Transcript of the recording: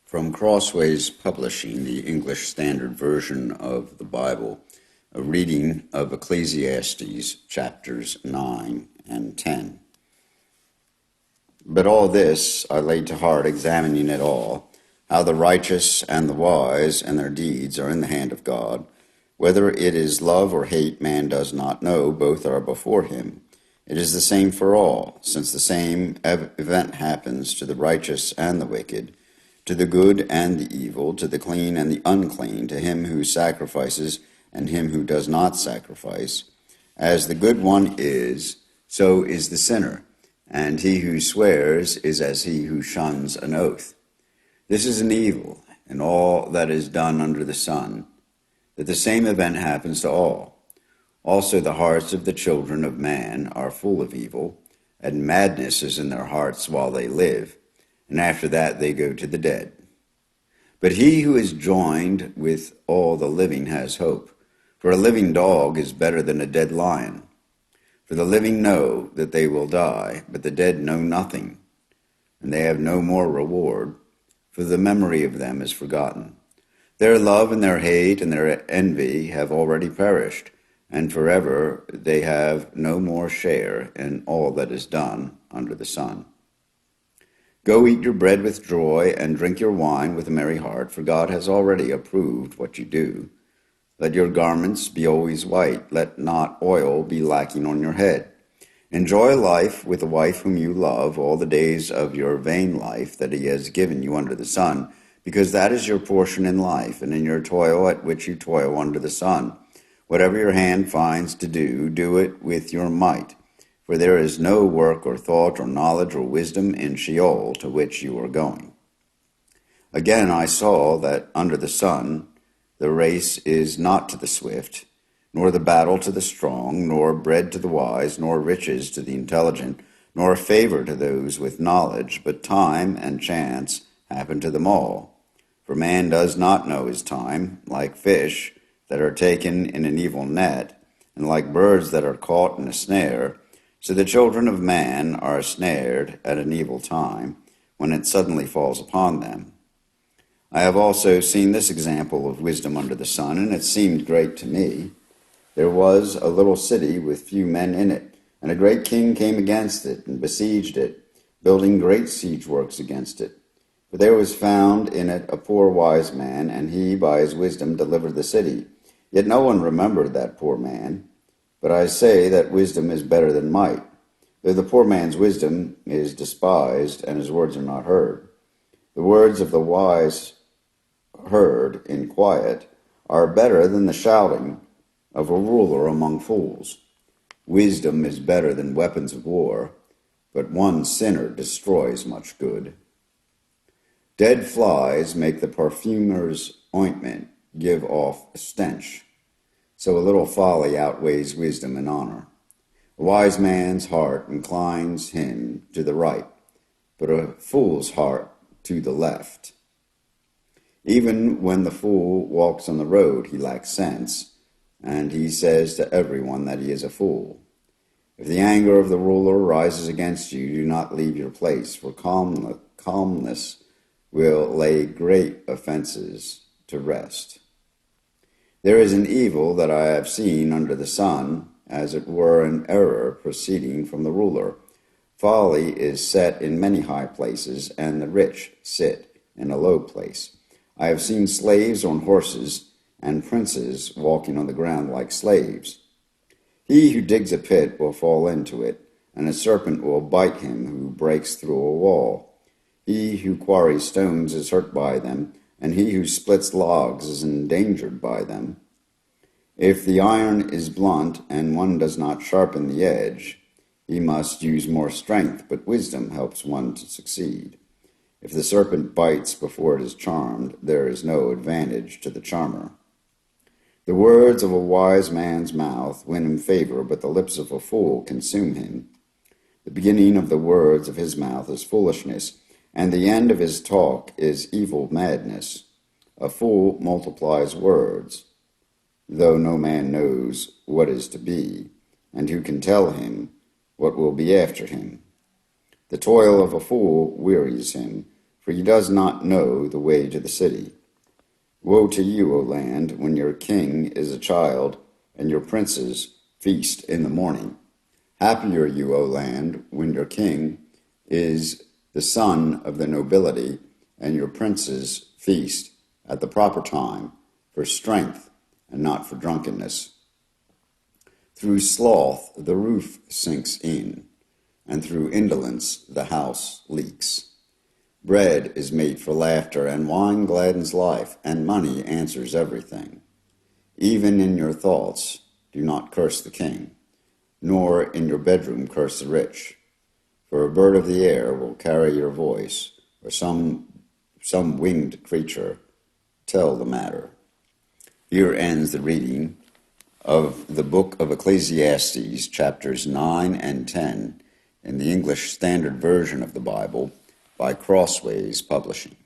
From Crossways Publishing, the English Standard Version of the Bible, a reading of Ecclesiastes chapters 9 and 10. But all this I laid to heart, examining it all, how the righteous and the wise and their deeds are in the hand of God. Whether it is love or hate, man does not know, both are before him. It is the same for all, since the same event happens to the righteous and the wicked, to the good and the evil, to the clean and the unclean, to him who sacrifices and him who does not sacrifice. As the good one is, so is the sinner, and he who swears is as he who shuns an oath. This is an evil in all that is done under the sun, that the same event happens to all. Also the hearts of the children of man are full of evil, and madness is in their hearts while they live, and after that they go to the dead. But he who is joined with all the living has hope, for a living dog is better than a dead lion. For the living know that they will die, but the dead know nothing, and they have no more reward, for the memory of them is forgotten. Their love and their hate and their envy have already perished, and forever they have no more share in all that is done under the sun. Go eat your bread with joy and drink your wine with a merry heart, for God has already approved what you do. Let your garments be always white. Let not oil be lacking on your head. Enjoy life with a wife whom you love all the days of your vain life that he has given you under the sun, because that is your portion in life and in your toil at which you toil under the sun. Whatever your hand finds to do, do it with your might. For there is no work or thought or knowledge or wisdom in Sheol to which you are going. Again I saw that under the sun the race is not to the swift, nor the battle to the strong, nor bread to the wise, nor riches to the intelligent, nor favor to those with knowledge, but time and chance happen to them all. For man does not know his time, like fish that are taken in an evil net, and like birds that are caught in a snare. So the children of man are snared at an evil time, when it suddenly falls upon them. I have also seen this example of wisdom under the sun, and it seemed great to me. There was a little city with few men in it, and a great king came against it and besieged it, building great siege works against it. For there was found in it a poor wise man, and he by his wisdom delivered the city. Yet no one remembered that poor man. But I say that wisdom is better than might, though the poor man's wisdom is despised, and his words are not heard. The words of the wise heard in quiet are better than the shouting of a ruler among fools. Wisdom is better than weapons of war, but one sinner destroys much good. Dead flies make the perfumer's ointment give off a stench. So a little folly outweighs wisdom and honor. A wise man's heart inclines him to the right, but a fool's heart to the left. Even when the fool walks on the road, he lacks sense, and he says to everyone that he is a fool. If the anger of the ruler rises against you, do not leave your place, for calmness will lay great offenses to rest. There is an evil that I have seen under the sun, as it were an error proceeding from the ruler. Folly is set in many high places, and the rich sit in a low place. I have seen slaves on horses, and princes walking on the ground like slaves. He who digs a pit will fall into it, and a serpent will bite him who breaks through a wall. He who quarries stones is hurt by them, and he who splits logs is endangered by them. If the iron is blunt and one does not sharpen the edge, he must use more strength, but wisdom helps one to succeed. If the serpent bites before it is charmed, there is no advantage to the charmer. The words of a wise man's mouth win him favor, but the lips of a fool consume him. The beginning of the words of his mouth is foolishness, and the end of his talk is evil madness. A fool multiplies words, though no man knows what is to be, and who can tell him what will be after him. The toil of a fool wearies him, for he does not know the way to the city. Woe to you, O land, when your king is a child, and your princes feast in the morning. Happy are you, O land, when your king is the son of the nobility, and your princes feast at the proper time, for strength and not for drunkenness. Through sloth the roof sinks in, and through indolence the house leaks. Bread is made for laughter, and wine gladdens life, and money answers everything. Even in your thoughts do not curse the king, nor in your bedroom curse the rich. For a bird of the air will carry your voice, or some winged creature tell the matter. Here ends the reading of the book of Ecclesiastes, chapters 9 and 10, in the English Standard Version of the Bible by Crossways Publishing.